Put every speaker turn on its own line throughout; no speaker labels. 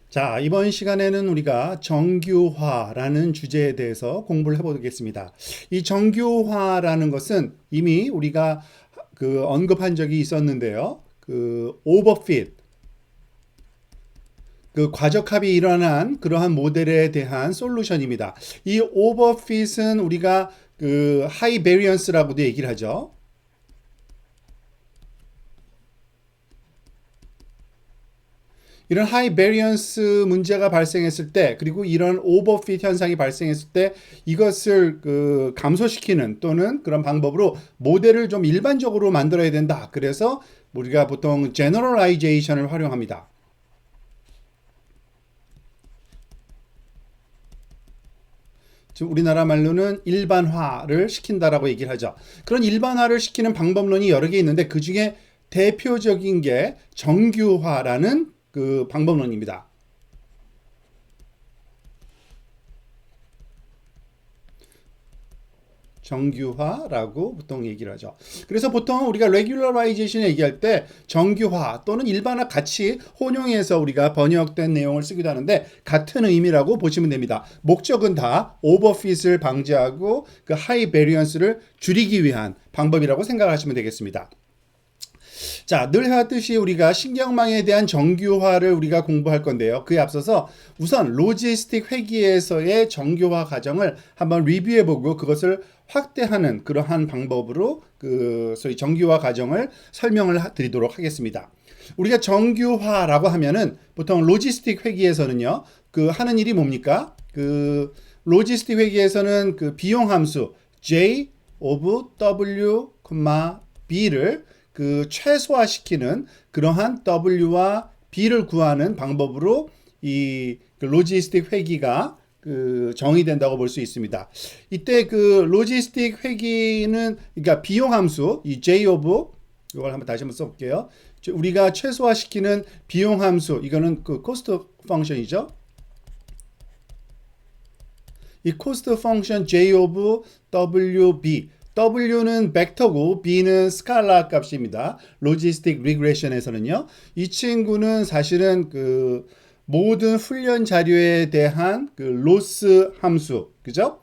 자, 이번 시간에는 우리가 정규화라는 주제에 대해서 공부를 해보겠습니다. 이 정규화라는 것은 이미 우리가 언급한 적이 있었는데요. 오버핏, 과적합이 일어난 그러한 모델에 대한 솔루션입니다. 이 오버핏은 우리가 하이 베리언스라고도 얘기를 하죠. 이런 하이 베리언스 문제가 발생했을 때, 그리고 이런 오버핏 현상이 발생했을 때 이것을 감소시키는 또는 그런 방법으로 모델을 좀 일반적으로 만들어야 된다. 그래서 우리가 보통 제너럴라이제이션을 활용합니다. 지금 우리나라 말로는 일반화를 시킨다라고 얘기를 하죠. 그런 일반화를 시키는 방법론이 여러 개 있는데 그 중에 대표적인 게 정규화라는 방법론입니다. 정규화라고 보통 얘기를 하죠. 그래서 보통 우리가 regularization 얘기할 때 정규화 또는 일반화 같이 혼용해서 우리가 번역된 내용을 쓰기도 하는데 같은 의미라고 보시면 됩니다. 목적은 다 오버핏을 방지하고 그 하이 베리언스를 줄이기 위한 방법이라고 생각하시면 되겠습니다. 자, 늘 해왔듯이 우리가 신경망에 대한 정규화를 우리가 공부할 건데요. 그에 앞서서 우선 로지스틱 회계에서의 정규화 과정을 한번 리뷰해보고 그것을 확대하는 그러한 방법으로 소위 정규화 과정을 설명을 드리도록 하겠습니다. 우리가 정규화라고 하면은 보통 로지스틱 회계에서는요, 하는 일이 뭡니까? 로지스틱 회계에서는 비용 함수 J of W, B를 최소화시키는 그러한 W와 B를 구하는 방법으로 이 로지스틱 회기가 정의된다고 볼 수 있습니다. 이때 로지스틱 회기는 그러니까 비용 함수 이 J of 이걸 다시 한번 써볼게요. 우리가 최소화시키는 비용 함수 이거는 코스트 펑션이죠. 이 코스트 펑션 J of WB W는 벡터고 B는 스칼라 값입니다. 로지스틱 리그레션에서는요. 이 친구는 사실은 모든 훈련 자료에 대한 로스 함수, 그죠?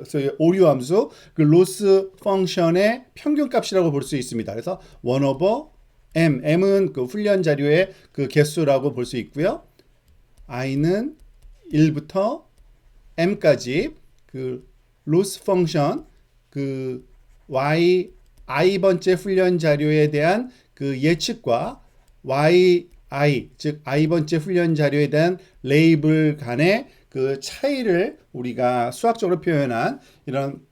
소위 오류 함수, 로스 펑션의 평균값이라고 볼 수 있습니다. 그래서 1 over M은 훈련 자료의 개수라고 볼 수 있고요. I는 1부터 M까지 로스 펑션 i번째 훈련 자료에 대한 예측과 즉 i번째 훈련 자료에 대한 레이블 간의 차이를 우리가 수학적으로 표현한 이런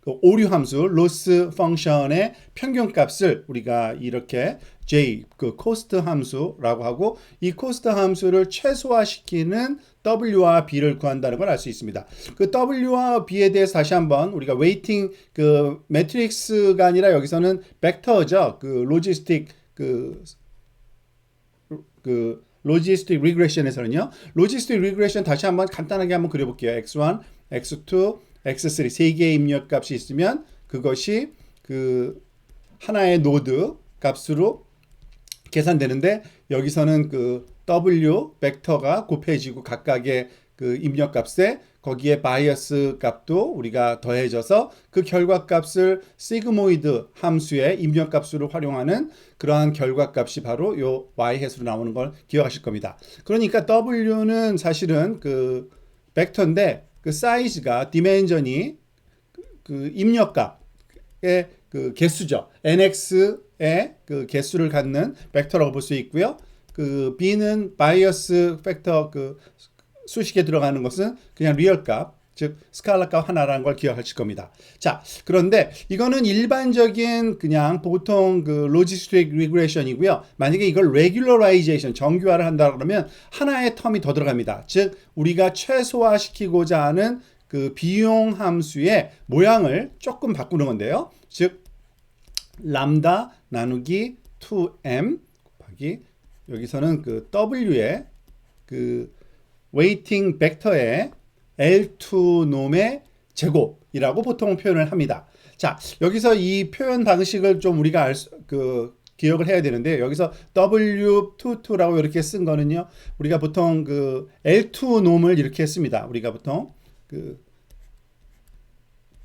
오류 함수 로스 펑션의 평균값을 우리가 이렇게 J 코스트 함수라고 하고 이 코스트 함수를 최소화시키는 W와 B를 구한다는 걸 알 수 있습니다. W와 B에 대해서 다시 한번 우리가 웨이팅 매트릭스가 아니라 여기서는 벡터죠. 로지스틱 로지스틱 리그레션에서는요. 로지스틱 리그레션 다시 한번 간단하게 한번 그려볼게요. X1, X2, X3 세 개의 입력값이 있으면 그것이 하나의 노드 값으로 계산되는데 여기서는 W 벡터가 곱해지고 각각의 입력값에 거기에 바이어스 값도 우리가 더해져서 결과값을 시그모이드 함수의 입력값으로 활용하는 그러한 결과값이 바로 요 y 해수로 나오는 걸 기억하실 겁니다. 그러니까 W는 사실은 벡터인데 사이즈가 디멘전이 입력값의 개수죠. nx의 개수를 갖는 벡터라고 볼 수 있고요. b는 바이어스 팩터 수식에 들어가는 것은 그냥 리얼 값, 즉 스칼라 값 하나라는 걸 기억하실 겁니다. 자, 그런데 이거는 일반적인 그냥 보통 로지스틱 리그레션이고요. 만약에 이걸 레귤러라이제이션 정규화를 한다 그러면 하나의 텀이 더 들어갑니다. 즉 우리가 최소화시키고자 하는 비용 함수의 모양을 조금 바꾸는 건데요. 즉 람다 나누기 2m 곱하기 여기서는 W의 웨이팅 벡터의 L2 놈의 제곱이라고 보통 표현을 합니다. 자, 여기서 이 표현 방식을 좀 우리가 기억을 해야 되는데 여기서 W22라고 이렇게 쓴 거는요. 우리가 보통 그 L2 놈을 이렇게 씁니다. 우리가 보통 그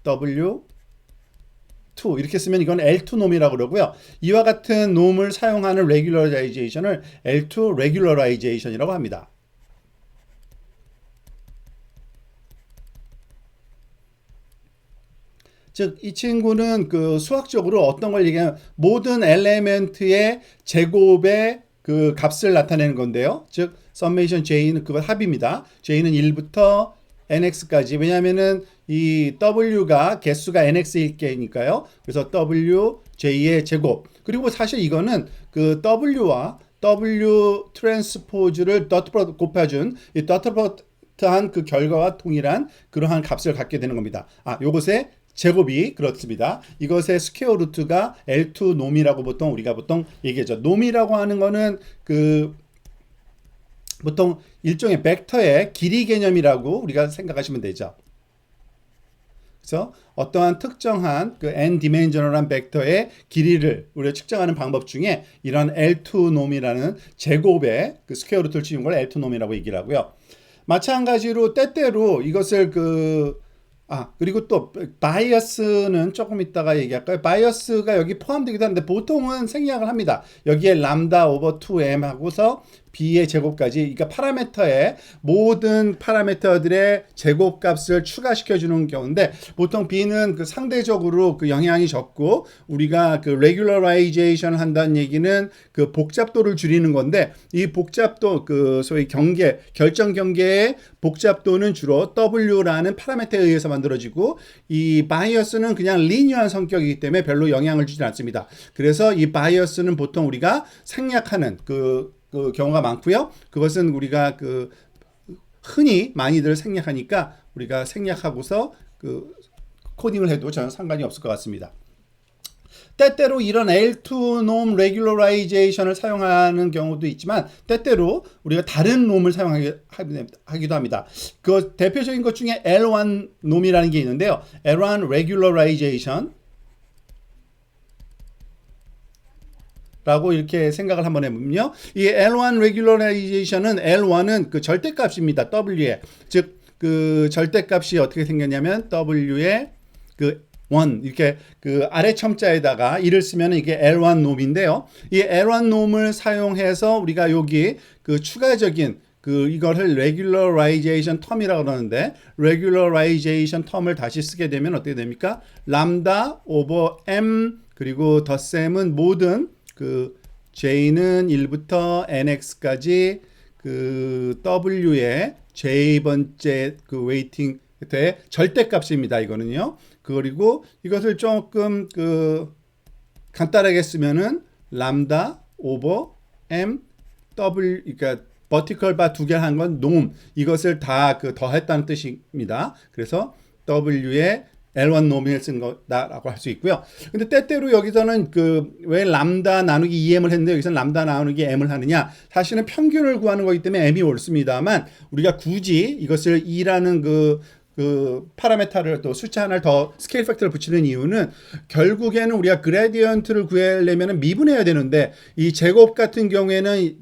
W2 이렇게 쓰면 이건 L2 놈이라고 그러고요. 이와 같은 놈을 사용하는 레귤러라이제이션을 L2 레귤러라이제이션이라고 합니다. 즉, 이 친구는 그 수학적으로 어떤 걸 얘기하면 모든 엘레멘트의 제곱의 그 값을 나타내는 건데요. 즉, summation j는 그거 합입니다. j는 1부터 nx까지. 왜냐하면은 이 w가 개수가 nx일 게니까요. 그래서 w j의 제곱. 그리고 사실 이거는 그 w와 w 트랜스포즈를 dot product 곱해준 이 dot product한 그 결과와 동일한 그러한 값을 갖게 되는 겁니다. 요것의 제곱이 그렇습니다. 이것의 스퀘어 루트가 L2 놈이라고 우리가 보통 얘기하죠. 놈이라고 하는 거는 그 보통 일종의 벡터의 길이 개념이라고 우리가 생각하시면 되죠. 그래서 어떠한 특정한 그 n 디멘셔널한 벡터의 길이를 우리가 측정하는 방법 중에 이런 L2 놈이라는 제곱의 그 스퀘어 루트를 치는 걸 L2 놈이라고 얘기를 하고요. 마찬가지로 때때로 이것을 그리고 또 바이어스는 조금 이따가 얘기할까요? 바이어스가 여기 포함되기도 하는데 보통은 생략을 합니다. 여기에 람다 오버 2m 하고서 b의 제곱까지, 그러니까 파라미터의 모든 파라미터들의 제곱값을 추가시켜 주는 경우인데 보통 b는 그 상대적으로 그 영향이 적고 우리가 그 레귤러라이제이션을 한다는 얘기는 그 복잡도를 줄이는 건데 이 복잡도 그 소위 결정 경계의 복잡도는 주로 w라는 파라미터에 의해서 만들어지고 이 바이어스는 그냥 리니어한 성격이기 때문에 별로 영향을 주지 않습니다. 그래서 이 바이어스는 보통 우리가 생략하는 그 경우가 많고요. 그것은 우리가 그 흔히 많이들 생략하니까 우리가 생략하고서 그 코딩을 해도 전혀 상관이 없을 것 같습니다. 때때로 이런 L2 놈 레귤러라이제이션을 사용하는 경우도 있지만 때때로 우리가 다른 놈을 사용하기도 합니다. 그 대표적인 것 중에 L1 놈이라는 게 있는데요. L1 레귤러라이제이션 라고 이렇게 생각을 한번 해보면요. 이 L1 regularization L1은 그 절대값입니다. W에. 즉, 그 절대값이 어떻게 생겼냐면 W의 그 1 이렇게 그 아래 첨자에다가 1을 쓰면 이게 L1 놈인데요. 이 L1 놈을 사용해서 우리가 여기 그 추가적인 이거를 regularization term이라고 그러는데 regularization term을 다시 쓰게 되면 어떻게 됩니까? 람다 오버 m 그리고 덧셈은 모든 그 j는 1부터 nx까지 그 w의 j번째 그 웨이팅의 절대값입니다. 이거는요. 그리고 이것을 조금 그 간단하게 쓰면은 람다 오버 m w 그러니까 버티컬 바 두 개를 한 건 놈 이것을 다 그 더했다는 뜻입니다. 그래서 w의 L1 놈을 쓴 거다라고 할 수 있고요. 근데 때때로 여기서는 그 왜 람다 나누기 2m을 했는데 여기서는 람다 나누기 m을 하느냐? 사실은 평균을 구하는 거기 때문에 m이 옳습니다만 우리가 굳이 이것을 2라는 그 파라메타를 또 숫자 하나를 더 스케일 팩터를 붙이는 이유는 결국에는 우리가 그레디언트를 구하려면 미분해야 되는데 이 제곱 같은 경우에는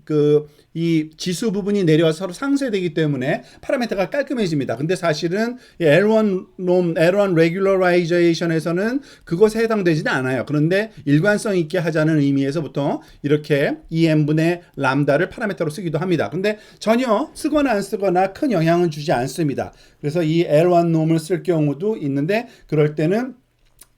이 지수 부분이 내려와서 서로 상쇄되기 때문에 파라미터가 깔끔해집니다. 근데 사실은 L1 놈, L1 regularizations에서는 그것에 해당되지는 않아요. 그런데 일관성 있게 하자는 의미에서 보통 이렇게 2n분의 람다를 파라미터로 쓰기도 합니다. 근데 전혀 쓰거나 안 쓰거나 큰 영향은 주지 않습니다. 그래서 이 L1 놈을 쓸 경우도 있는데 그럴 때는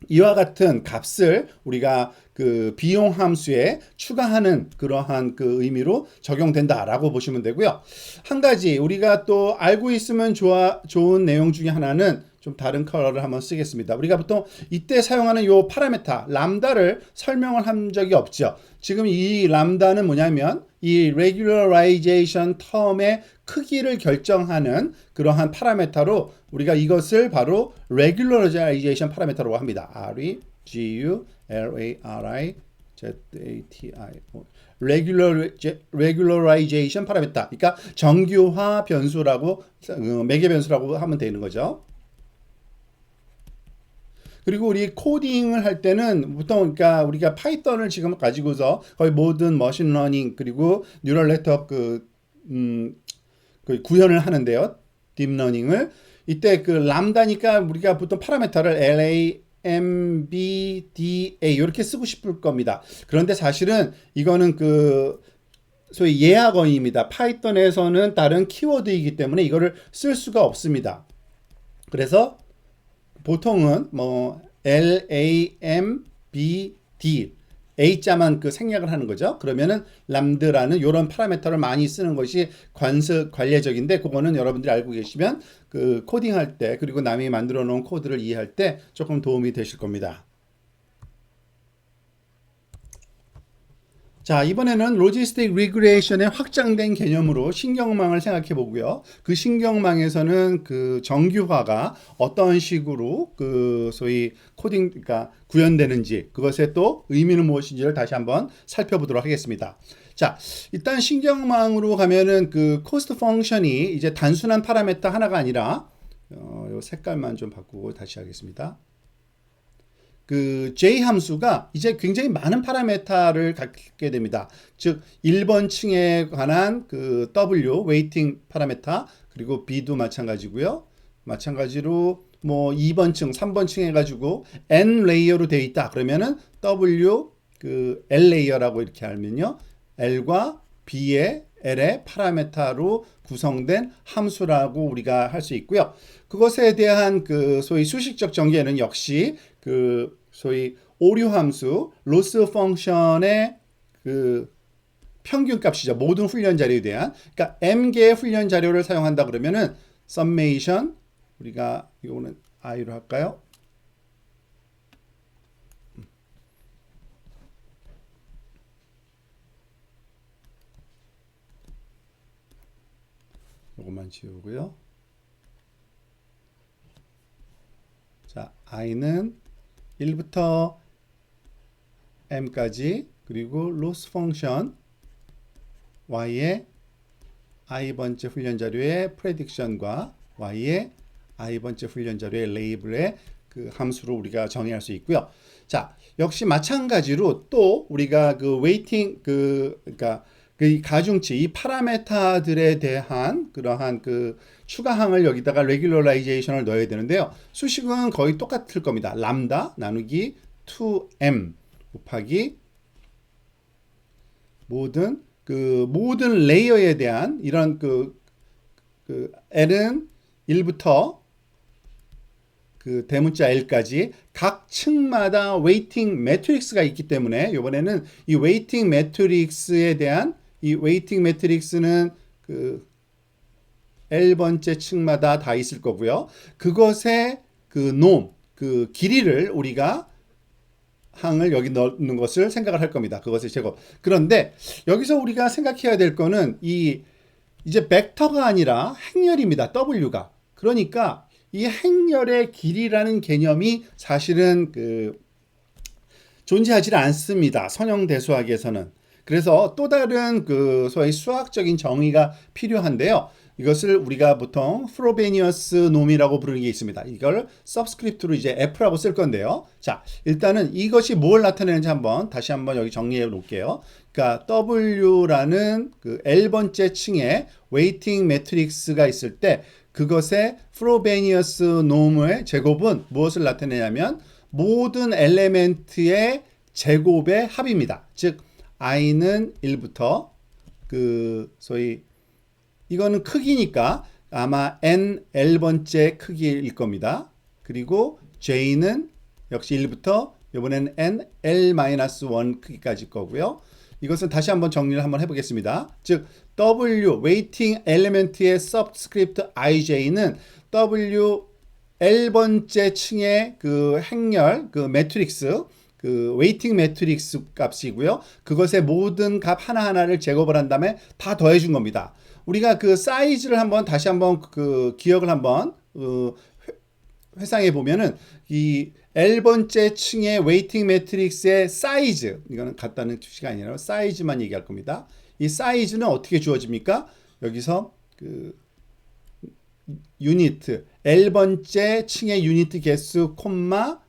이와 같은 값을 우리가 그 비용 함수에 추가하는 그러한 그 의미로 적용된다라고 보시면 되고요. 한 가지 우리가 또 알고 있으면 좋은 내용 중에 하나는 좀 다른 컬러를 한번 쓰겠습니다. 우리가 보통 이때 사용하는 요 파라미터 람다를 설명을 한 적이 없죠. 지금 이 람다는 뭐냐면 이 regularization term의 크기를 결정하는 그러한 파라미터로 우리가 이것을 바로 regularization 파라미터라고 합니다. regularization 파라미터. 그러니까 정규화 변수라고 매개 변수라고 하면 되는 거죠. 그리고 우리 코딩을 할 때는 보통 그러니까 우리가 파이썬을 지금 가지고서 거의 모든 머신러닝 그리고 뉴럴 네트워크 그 구현을 하는데요. 딥러닝을 이때 그 람다니까 우리가 보통 파라메터를 LA, M, B, D, A 이렇게 쓰고 싶을 겁니다. 그런데 사실은 이거는 그 소위 예약어입니다. 파이썬에서는 다른 키워드이기 때문에 이거를 쓸 수가 없습니다. 그래서 보통은 뭐 L, A, M, B, D A자만 그 생략을 하는 거죠. 그러면은 람드라는 이런 파라미터를 많이 쓰는 것이 관례적인데 그거는 여러분들이 알고 계시면 그 코딩할 때 그리고 남이 만들어 놓은 코드를 이해할 때 조금 도움이 되실 겁니다. 자, 이번에는 로지스틱 리그레이션의 확장된 개념으로 신경망을 생각해 보고요. 그 신경망에서는 그 정규화가 어떤 식으로 그 소위 코딩, 그러니까 구현되는지 그것의 또 의미는 무엇인지를 다시 한번 살펴보도록 하겠습니다. 자, 일단 신경망으로 가면은 그 코스트 펑션이 이제 단순한 파라미터 하나가 아니라 요 색깔만 좀 바꾸고 다시 하겠습니다. 그 J 함수가 이제 굉장히 많은 파라메타를 갖게 됩니다. 즉 1번 층에 관한 그 W 웨이팅 파라메타 그리고 B도 마찬가지고요. 마찬가지로 뭐 2번 층, 3번 층 해가지고 N 레이어로 되어 있다. 그러면은 W 그 L 레이어라고 이렇게 알면요. L과 B의 L의 파라메타로 구성된 함수라고 우리가 할 수 있고요. 그것에 대한 그 소위 수식적 전개는 역시 그 소위 오류 함수 로스 펑션의 그 평균 값이죠. 모든 훈련 자료에 대한. 그러니까 m개의 훈련 자료를 사용한다 그러면은 summation 우리가 이거는 i로 할까요? 이것만 지우고요. 자, i는 1부터 m까지 그리고 loss function y의 i번째 훈련 자료의 prediction과 y의 i번째 훈련 자료의 label의 그 함수로 우리가 정의할 수 있고요. 자, 역시 마찬가지로 또 우리가 그 weighting 그러니까 그 가중치 이 파라메타들에 대한 그러한 그 추가항을 여기다가 regularization 넣어야 되는데요. 수식은 거의 똑같을 겁니다. 람다 나누기 2m 곱하기 모든 레이어에 대한 이런 그 L은 1부터 그 대문자 L까지 각 층마다 웨이팅 매트릭스가 있기 때문에 이번에는 이 웨이팅 매트릭스에 대한 이 웨이팅 매트릭스는 그 L번째 층마다 다 있을 거고요. 그것의 그 길이를 우리가 항을 여기 넣는 것을 생각을 할 겁니다. 그것을 제곱. 그런데 여기서 우리가 생각해야 될 거는 이제 벡터가 아니라 행렬입니다. W가. 그러니까 이 행렬의 길이라는 개념이 사실은 존재하지 않습니다. 선형대수학에서는. 그래서 또 다른 그 소위 수학적인 정의가 필요한데요. 이것을 우리가 보통 프로베니어스 놈이라고 부르는 게 있습니다. 이걸 서브스크립트로 이제 F라고 쓸 건데요. 자, 일단은 이것이 뭘 나타내는지 다시 한번 여기 정리해 놓을게요. 그러니까 W라는 그 L번째 층에 웨이팅 매트릭스가 있을 때 그것의 프로베니어스 놈의 제곱은 무엇을 나타내냐면 모든 엘레멘트의 제곱의 합입니다. 즉 i는 1부터 그 소위 이거는 크기니까 아마 n L번째 크기일 겁니다. 그리고 j는 역시 1부터 이번에는 n L-1 크기까지 거고요. 이것은 다시 한번 정리를 한번 해보겠습니다. 즉 W 웨이팅 엘리멘트의 서브스크립트 ij는 W L번째 층의 그 행렬 그 매트릭스 그 웨이팅 매트릭스 값이고요. 그것의 모든 값 하나하나를 제곱을 한 다음에 다 더해 준 겁니다. 우리가 그 사이즈를 다시 한번 그 기억을 한번 회상해 보면은 이 L번째 층의 웨이팅 매트릭스의 사이즈, 이거는 같다는 뜻이 아니라 사이즈만 얘기할 겁니다. 이 사이즈는 어떻게 주어집니까? 여기서 그 유니트, L번째 층의 유니트 개수 콤마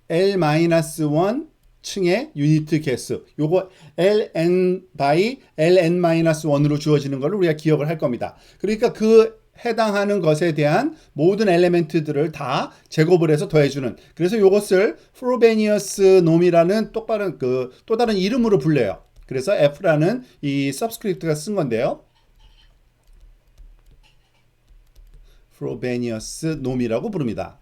L-1 층의 유니트 개수. 요거 ln by ln-1으로 주어지는 걸 우리가 기억을 할 겁니다. 그러니까 그 해당하는 것에 대한 모든 엘리멘트들을 다 제곱을 해서 더해주는. 그래서 이것을 프로베니어스 놈이라는 또 다른 이름으로 불려요. 그래서 F라는 이 서브스크립트가 쓴 건데요. 프로베니어스 놈이라고 부릅니다.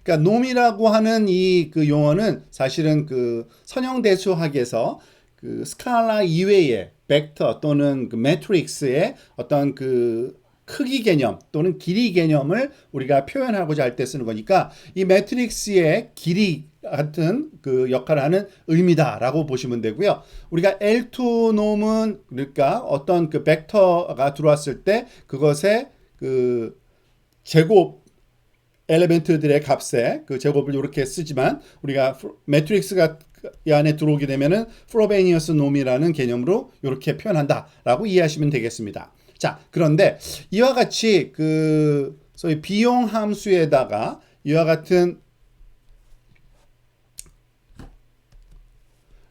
그러니까 놈이라고 하는 이 그 용어는 사실은 그 선형대수학에서 그 스칼라 이외의 벡터 또는 그 매트릭스의 어떤 그 크기 개념 또는 길이 개념을 우리가 표현하고자 할 때 쓰는 거니까 이 매트릭스의 길이 같은 그 역할을 하는 의미다라고 보시면 되고요. 우리가 L2 놈은 그러니까 어떤 그 벡터가 들어왔을 때 그것의 그 제곱 엘리멘트들의 값에 그 제곱을 이렇게 쓰지만 우리가 매트릭스가 이 안에 들어오게 되면은 프로베니어스 놈이라는 개념으로 이렇게 표현한다라고 이해하시면 되겠습니다. 자, 그런데 이와 같이 그 소위 비용 함수에다가 이와 같은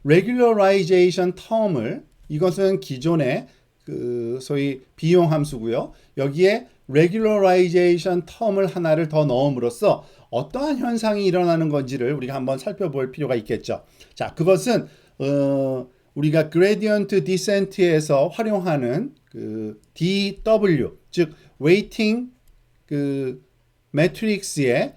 regularization term을 이것은 기존의 그 소위 비용 함수고요. 여기에 regularization term을 하나를 더 넣음으로써 어떠한 현상이 일어나는 건지를 우리가 한번 살펴볼 필요가 있겠죠. 자, 그것은 우리가 gradient descent에서 활용하는 그 DW, 즉 weighting 그 매트릭스에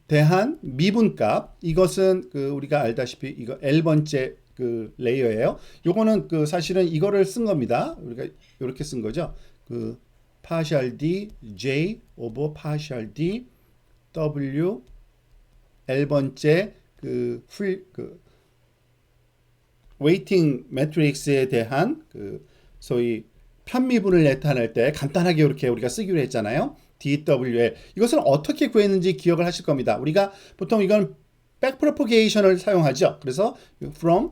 대한 미분값, 이것은 그 우리가 알다시피 이거 L번째 그 레이어예요. 요거는 그 사실은 이거를 쓴 겁니다. 우리가 이렇게 쓴 거죠. 그 partial D J over partial D W L번째 그 웨이팅 매트릭스에 대한 그 소위 편미분을 나타낼 때 간단하게 이렇게 우리가 쓰기로 했잖아요. DWL. 이것을 어떻게 구했는지 기억을 하실 겁니다. 우리가 보통 이건 백프로포게이션을 사용하죠. 그래서 from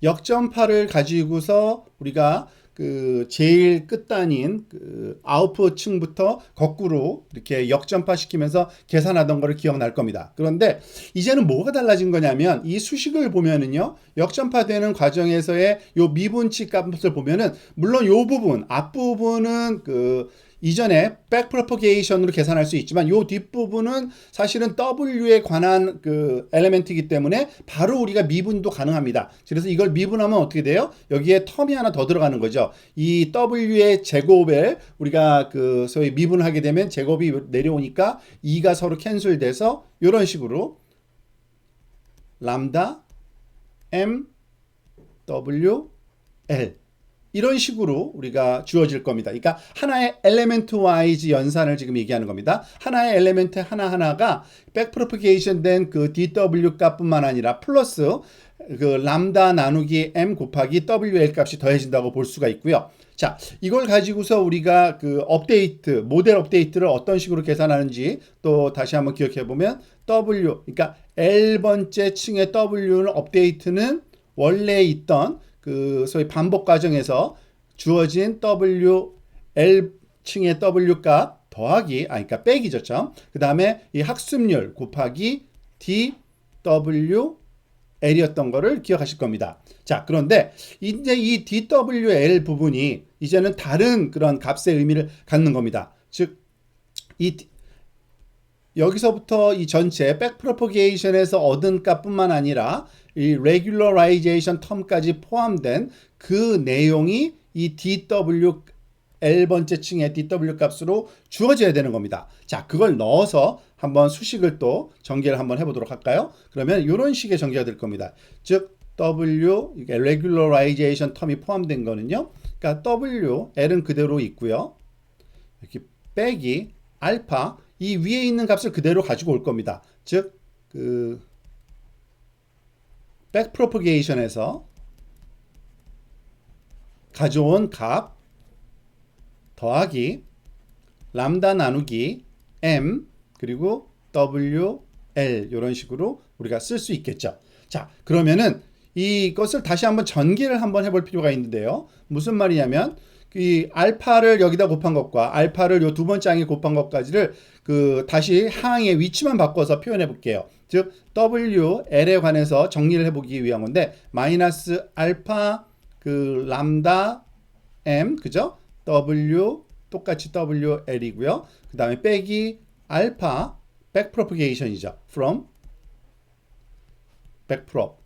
역전파를 가지고서 우리가 그 제일 끝단인 그 아웃풋 층부터 거꾸로 이렇게 역전파 시키면서 계산하던 거를 기억날 겁니다. 그런데 이제는 뭐가 달라진 거냐면 이 수식을 보면은요, 역전파되는 과정에서의 요 미분치 값을 보면은 물론 요 부분 앞부분은 그 이전에 백프로포게이션으로 계산할 수 있지만 요 뒷부분은 사실은 W에 관한 그 엘리멘트이기 때문에 바로 우리가 미분도 가능합니다. 그래서 이걸 미분하면 어떻게 돼요? 여기에 텀이 하나 더 들어가는 거죠. 이 W의 제곱을 우리가 그 소위 미분하게 되면 제곱이 내려오니까 2가 서로 캔슬돼서 이런 식으로 람다 M W L 이런 식으로 우리가 주어질 겁니다. 그러니까 하나의 엘리멘트 와이즈 연산을 지금 얘기하는 겁니다. 하나의 엘리멘트 하나하나가 백프로포게이션 된 그 DW 값뿐만 아니라 플러스 그 람다 나누기 M 곱하기 WL 값이 더해진다고 볼 수가 있고요. 자, 이걸 가지고서 우리가 그 업데이트, 모델 업데이트를 어떤 식으로 계산하는지 또 다시 한번 기억해 보면 W, 그러니까 L번째 층의 W는 업데이트는 원래 있던 그 소위 반복 과정에서 주어진 W, L층의 W 값 더하기, 그러니까 빼기죠. 그 다음에 이 학습률 곱하기 DW L이었던 거를 기억하실 겁니다. 자, 그런데 이제 이 DWL 부분이 이제는 다른 그런 값의 의미를 갖는 겁니다. 즉, 여기서부터 이 전체 백프로포게이션에서 얻은 값뿐만 아니라 이 regularization term까지 포함된 그 내용이 이 DW L번째 층의 DW 값으로 주어져야 되는 겁니다. 자, 그걸 넣어서 한번 수식을 또 전개를 한번 해보도록 할까요? 그러면 이런 식의 전개가 될 겁니다. 즉 W, regularization term이 포함된 거는요. 그러니까 W, L은 그대로 있고요. 이렇게 빼기 알파, 이 위에 있는 값을 그대로 가지고 올 겁니다. 즉, 그 백프로포게이션에서 가져온 값 더하기 람다 나누기 M 그리고 W, L 이런 식으로 우리가 쓸 수 있겠죠. 자, 그러면은 이것을 다시 한번 전개를 한번 해볼 필요가 있는데요. 무슨 말이냐면 이 알파를 여기다 곱한 것과 알파를 요 두 번째 항에 곱한 것까지를 그 다시 항의 위치만 바꿔서 표현해 볼게요. 즉 WL에 관해서 정리를 해보기 위한 건데 마이너스 알파 그 람다 M 그죠? W 똑같이 WL이고요. 그 다음에 빼기 알파 backpropagation이죠. from backprop.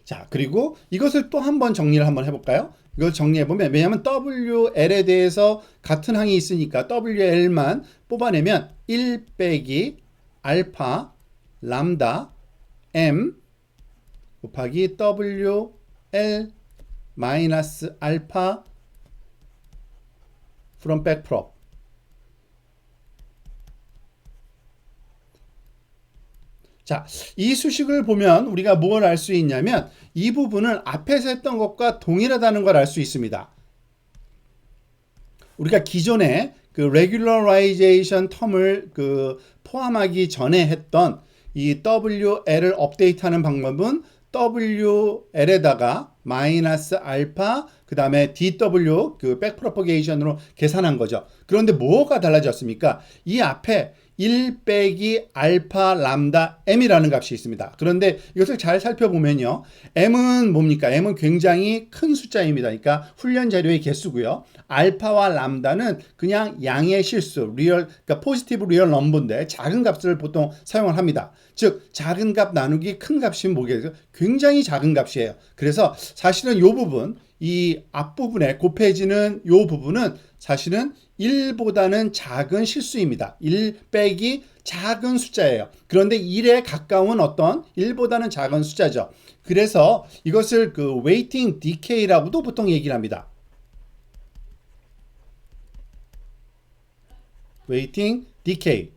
자, 그리고 이것을 또 한번 정리를 한번 해볼까요? 이걸 정리해보면, 왜냐하면 WL에 대해서 같은 항이 있으니까 WL만 뽑아내면 1 빼기 알파 람다 M 곱하기 WL 마이너스 알파 from backprop. 자, 이 수식을 보면 우리가 뭘 알 수 있냐면 이 부분은 앞에서 했던 것과 동일하다는 걸 알 수 있습니다. 우리가 기존에 그 regularization 텀을 그 포함하기 전에 했던 이 WL을 업데이트하는 방법은 WL에다가 마이너스 알파 그 다음에 DW 그 백프로퍼게이션으로 계산한 거죠. 그런데 뭐가 달라졌습니까? 이 앞에 1 빼기 알파 람다 M이라는 값이 있습니다. 그런데 이것을 잘 살펴보면요. M은 뭡니까? M은 굉장히 큰 숫자입니다. 그러니까 훈련 자료의 개수고요. 알파와 람다는 그냥 양의 실수, 그러니까 포지티브 리얼 넘버인데 작은 값을 보통 사용을 합니다. 즉 작은 값 나누기 큰 값이 뭐겠어요? 굉장히 작은 값이에요. 그래서 사실은 이 부분, 이 앞부분에 곱해지는 이 부분은 사실은 1보다는 작은 실수입니다. 1 빼기 작은 숫자예요. 그런데 1에 가까운 어떤 1보다는 작은 숫자죠. 그래서 이것을 그 weighting decay라고도 보통 얘기를 합니다. weighting decay.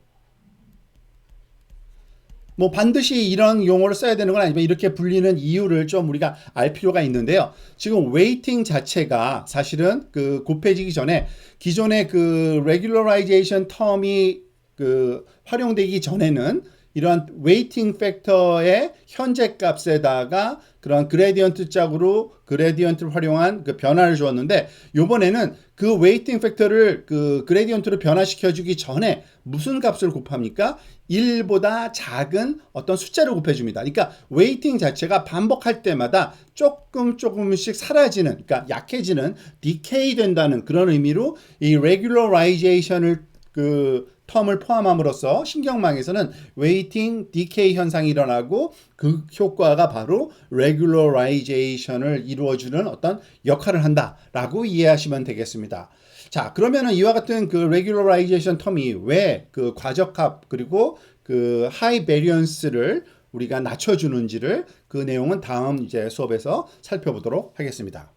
뭐 반드시 이런 용어를 써야 되는 건 아니지만 이렇게 불리는 이유를 좀 우리가 알 필요가 있는데요. 지금 웨이팅 자체가 사실은 그 곱해지기 전에 기존의 그 regularization 텀이 그 활용되기 전에는 이런 웨이팅 팩터의 현재 값에다가 그런 그레디언트 짝으로 그레디언트를 활용한 그 변화를 주었는데 요번에는 그 웨이팅 팩터를 그 그레디언트로 변화시켜 주기 전에 무슨 값을 곱합니까? 1보다 작은 어떤 숫자를 곱해 줍니다. 그러니까 웨이팅 자체가 반복할 때마다 조금씩 사라지는, 그러니까 약해지는, 디케이 된다는 그런 의미로 이 regularization을 그 텀을 포함함으로써 신경망에서는 웨이팅 디케이 현상이 일어나고 그 효과가 바로 regularization을 이루어주는 어떤 역할을 한다라고 이해하시면 되겠습니다. 자, 그러면은 이와 같은 그 regularization 텀이 왜 그 과적합 그리고 그 high variance를 우리가 낮춰주는지를 그 내용은 다음 이제 수업에서 살펴보도록 하겠습니다.